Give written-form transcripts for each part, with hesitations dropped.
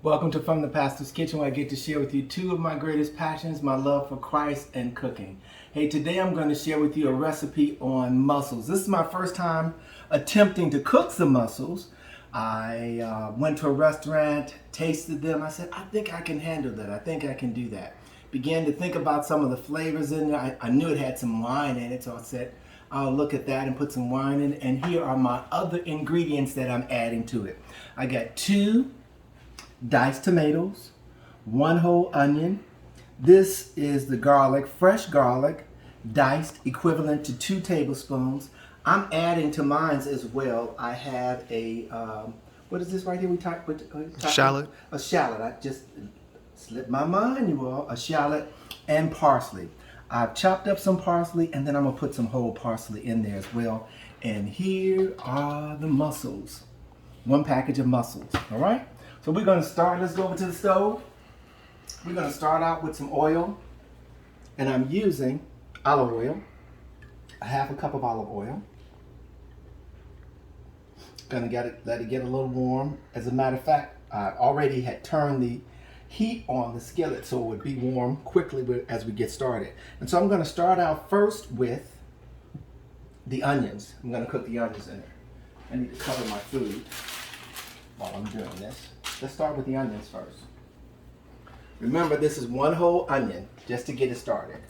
Welcome to From the Pastor's Kitchen, where I get to share with you two of my greatest passions, my love for Christ and cooking. Hey, today I'm going to share with you a recipe on mussels. This is my first time attempting to cook some mussels. I went to a restaurant, tasted them. I said, I think I can handle that. I think I can do that. Began to think about some of the flavors in there. I knew it had some wine in it, so I said, I'll look at that and put some wine in it. And here are my other ingredients that I'm adding to it. I got 2 diced tomatoes, 1 whole onion. This is the garlic, fresh garlic, diced, equivalent to 2 tablespoons. I'm adding to mine as well. I have a, what is this right here? Shallot. A shallot. I just slipped my mind, you all. A shallot and parsley. I've chopped up some parsley, and then I'm gonna put some whole parsley in there as well. And here are the mussels. 1 package of mussels, all right? So we're going to start, let's go over to the stove. We're going to start out with some oil. And I'm using olive oil, a 1/2 cup of olive oil. Going to let it get a little warm. As a matter of fact, I already had turned the heat on the skillet so it would be warm quickly as we get started. And so I'm going to start out first with the onions. I'm going to cook the onions in there. I need to cover my food while I'm doing this. Let's start with the onions first. Remember, this is 1 whole onion, just to get it started.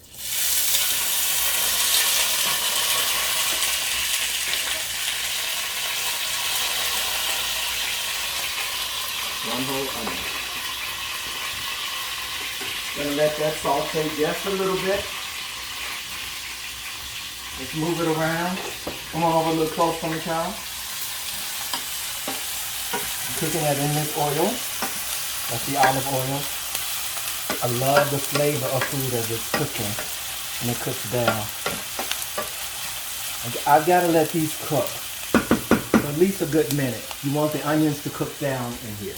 1 whole onion. Gonna let that saute just a little bit. Let's move it around. Come on over a little close for me, child. Cooking that in this oil. That's the olive oil. I love the flavor of food as it's cooking and it cooks down. I've got to let these cook for at least a good minute. You want the onions to cook down in here.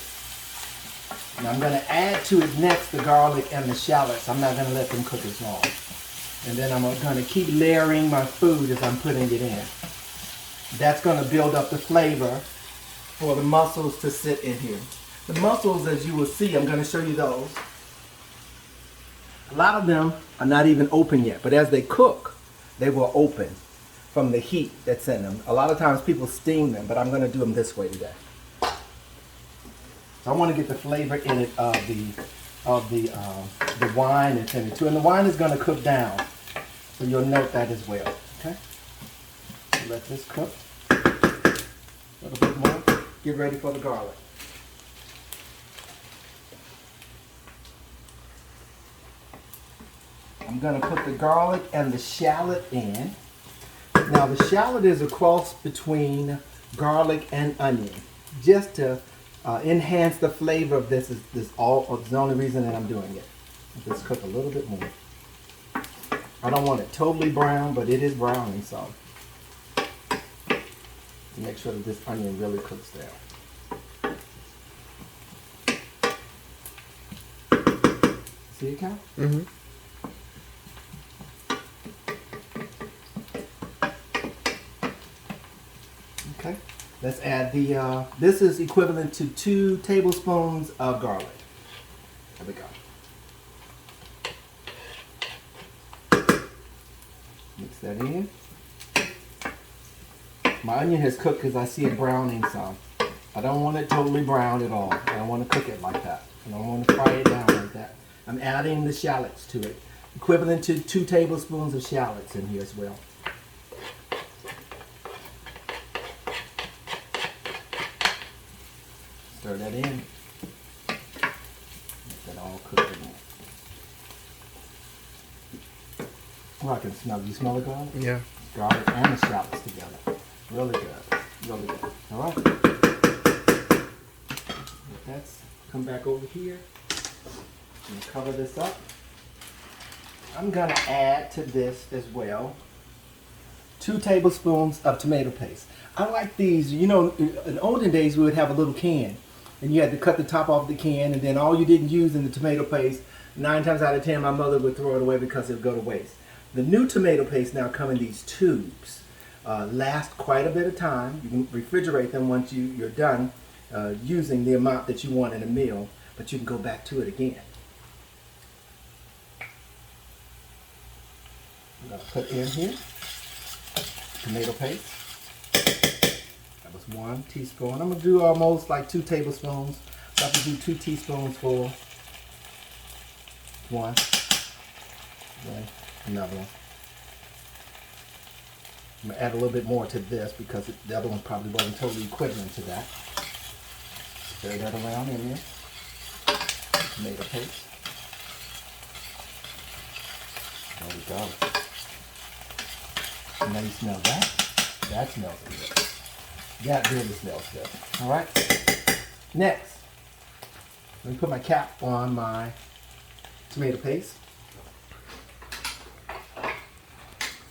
Now I'm going to add to it next the garlic and the shallots. I'm not going to let them cook as long. And then I'm going to keep layering my food as I'm putting it in. That's going to build up the flavor for the mussels to sit in here. The mussels, as you will see, I'm going to show you those. A lot of them are not even open yet, but as they cook, they will open from the heat that's in them. A lot of times people steam them, but I'm going to do them this way today. So I want to get the flavor in it of the wine that's in it too, and the wine is going to cook down, so you'll note that as well. Okay, so let this cook a little bit more. Get ready for the garlic. I'm going to put the garlic and the shallot in. Now the shallot is a cross between garlic and onion, just to enhance the flavor of this. Is the only reason that I'm doing it. Just cook a little bit more. I don't want it totally brown, but it is browning, so make sure that this onion really cooks down. See it, Cal? Mm-hmm. Okay. Let's add the, this is equivalent to 2 tablespoons of garlic. There we go. Mix that in. My onion has cooked because I see it browning some. I don't want it totally brown at all. I don't want to cook it like that. I don't want to fry it down like that. I'm adding the shallots to it. Equivalent to 2 tablespoons of shallots in here as well. Stir that in. Let that all cook in there. Oh, I can smell. You smell the garlic? Yeah. Garlic and the shallots together. Really good. Really good. All right. Let's come back over here and cover this up. I'm going to add to this as well 2 tablespoons of tomato paste. I like these. You know, in olden days we would have a little can, and you had to cut the top off the can, and then all you didn't use in the tomato paste, 9 times out of 10 my mother would throw it away because it would go to waste. The new tomato paste now come in these tubes. Last quite a bit of time. You can refrigerate them once you're done using the amount that you want in a meal. but you can go back to it again. I'm going to put in here tomato paste. That was 1 teaspoon. I'm going to do almost like 2 tablespoons. So I have to do 2 teaspoons for 1. Then another one. I'm going to add a little bit more to this because the other one probably wasn't totally equivalent to that. Stir that around in there. Tomato paste. There we go. And now you smell that? That smells good. That really smells good. Alright? Next, let me put my cap on my tomato paste.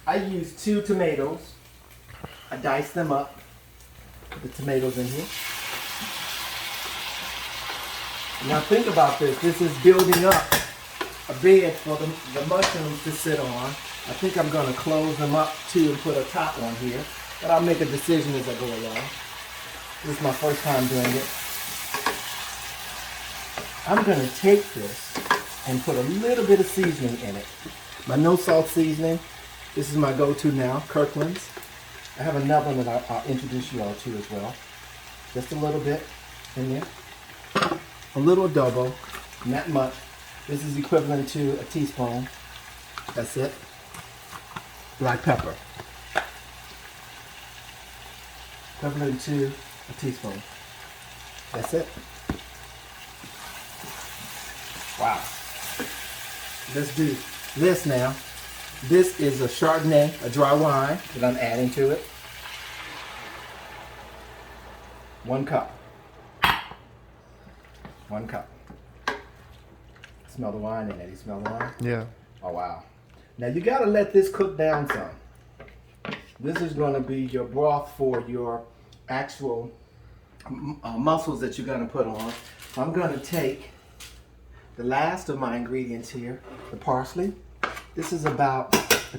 I use 2 tomatoes. I dice them up. Put the tomatoes in here. Now think about this. This is building up a bed for the mushrooms to sit on. I think I'm going to close them up too and put a top on here. But I'll make a decision as I go along. This is my first time doing it. I'm going to take this and put a little bit of seasoning in it. My no salt seasoning. This is my go-to now, Kirkland's. I have another one that I'll introduce you all to as well. Just a little bit in there. A little adobo, not much. This is equivalent to a teaspoon. That's it. Black pepper. Equivalent to a teaspoon. That's it. Wow. Let's do this now. This is a Chardonnay, a dry wine that I'm adding to it. 1 cup. 1 cup. Smell the wine in it. You smell the wine? Yeah. Oh, wow. Now you got to let this cook down some. This is going to be your broth for your actual mussels that you're going to put on. I'm going to take the last of my ingredients here, the parsley. This is about a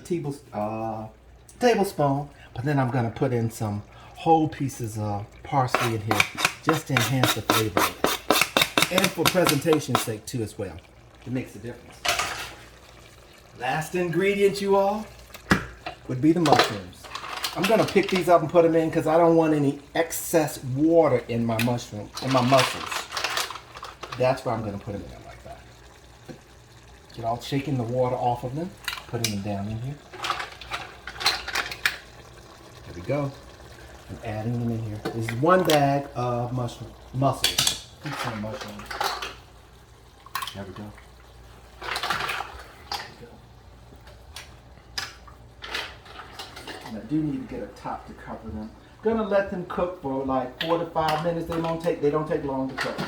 tablespoon, but then I'm going to put in some whole pieces of parsley in here just to enhance the flavor of it. And for presentation's sake too as well. It makes a difference. Last ingredient, you all, would be the mushrooms. I'm going to pick these up and put them in because I don't want any excess water in my mussels. That's why I'm going to put them in like that. Get all shaking the water off of them, putting them down in here. There we go. I'm adding them in here. This is 1 bag of mussels. Keep some mushrooms. There we go. And I do need to get a top to cover them. Gonna let them cook for like 4 to 5 minutes. They don't take long to cook.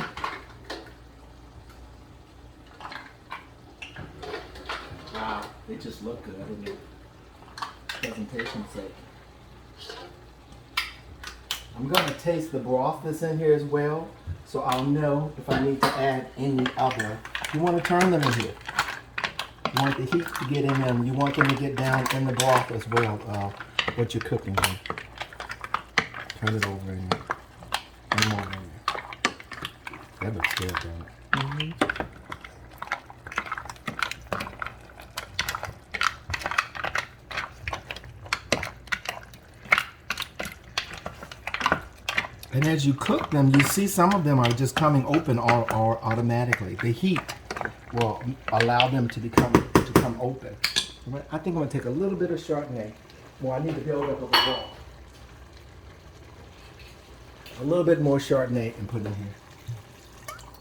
Wow, they just look good in the presentation's sake. I'm gonna taste the broth that's in here as well, so I'll know if I need to add any other. You want to turn them in here. You want the heat to get in them. You want them to get down in the broth as well, what you're cooking here. Turn it over in there. One more in there. That looks good, don't it? Mm-hmm. And as you cook them, you see some of them are just coming open or automatically. The heat will allow them to come open. I think I'm going to take a little bit of Chardonnay. Well, I need to build up a broth. A little bit more Chardonnay and put it in here.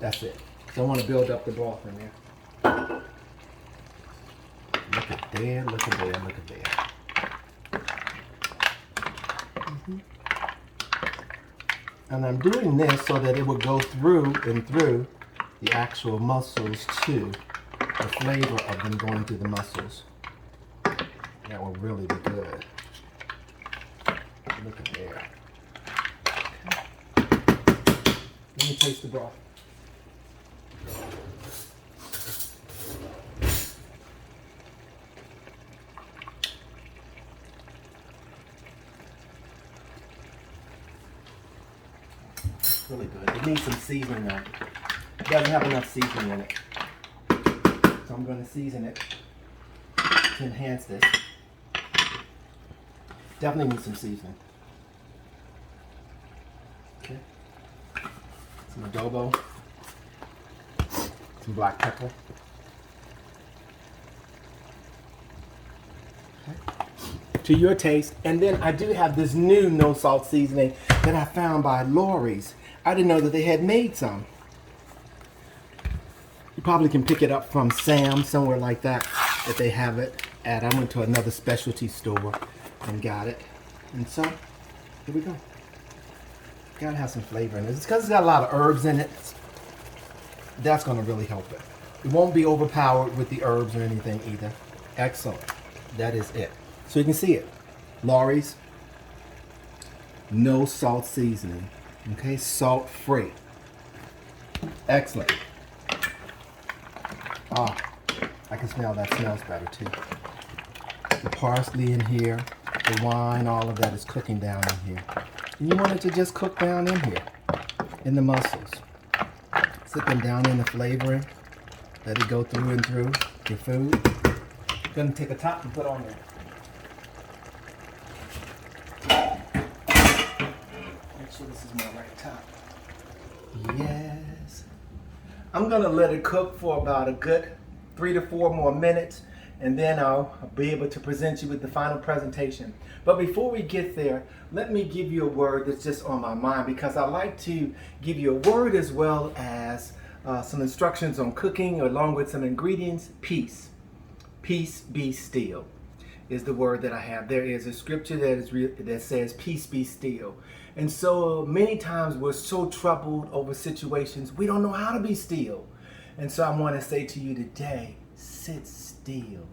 That's it. So I want to build up the broth in there. Look at there, look at there, look at there. Mm-hmm. And I'm doing this so that it will go through and through the actual mussels too. The flavor of them going through the mussels. That will really be good. Look at there. Okay. Let me taste the broth. Really good. It needs some seasoning on it. It doesn't have enough seasoning in it. So I'm going to season it to enhance this. Definitely need some seasoning. Okay. Some adobo. Some black pepper. Okay. To your taste. And then I do have this new no salt seasoning that I found by Lori's. I didn't know that they had made some. You probably can pick it up from Sam's, somewhere like that, that they have it at. I went to another specialty store and got it. And so, here we go. Gotta have some flavor in it. It's because it's got a lot of herbs in it. That's gonna really help it. It won't be overpowered with the herbs or anything either. Excellent. That is it. So you can see it. Lori's no salt seasoning. Okay, salt free. Excellent. Ah, I can smell that. Smells better too. The parsley in here, the wine, all of that is cooking down in here. And you want it to just cook down in here, in the mussels. Sit them down in the flavoring. Let it go through and through your food. Gonna take a top and put on there. Make sure this is my right top. Yes. I'm gonna let it cook for about a good 3 to 4 more minutes, and then I'll be able to present you with the final presentation. But before we get there, let me give you a word that's just on my mind, because I like to give you a word as well as some instructions on cooking along with some ingredients. Peace. Peace be still is the word that I have. There is a scripture that says, peace be still. And so many times we're so troubled over situations, we don't know how to be still. And so I want to say to you today, sit still.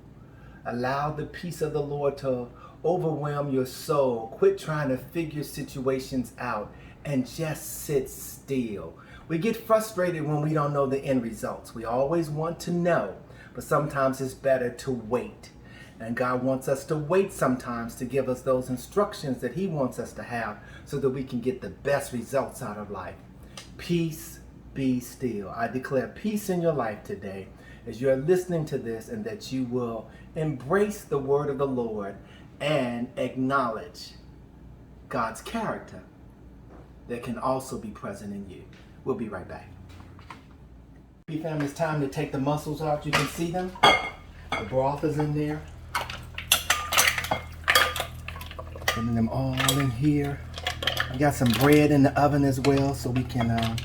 Allow the peace of the Lord to overwhelm your soul. Quit trying to figure situations out and just sit still. We get frustrated when we don't know the end results. We always want to know, but sometimes it's better to wait. And God wants us to wait sometimes to give us those instructions that He wants us to have so that we can get the best results out of life. Peace be still. I declare peace in your life today as you are listening to this, and that you will embrace the word of the Lord and acknowledge God's character that can also be present in you. We'll be right back. Family, it's time to take the mussels out. You can see them. The broth is in there. Putting them all in here. We got some bread in the oven as well, so we can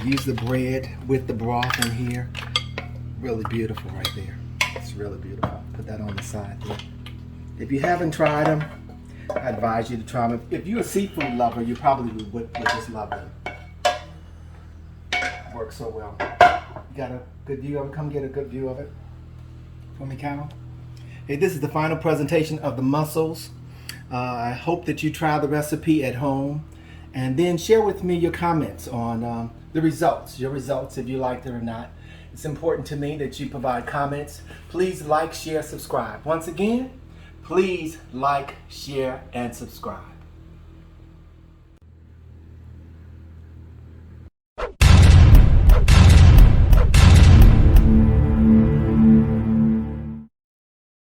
use the bread with the broth in here. Really beautiful right there. It's really beautiful. Put that on the side there. If you haven't tried them, I advise you to try them. If you're a seafood lover, you probably would just love them. Works so well. You got a good view of it? Come get a good view of it for me, Carol. Hey, this is the final presentation of the mussels. I hope that you try the recipe at home, and then share with me your comments on the results, your results, if you liked it or not. It's important to me that you provide comments. Please like, share, subscribe. Once again, please like, share, and subscribe.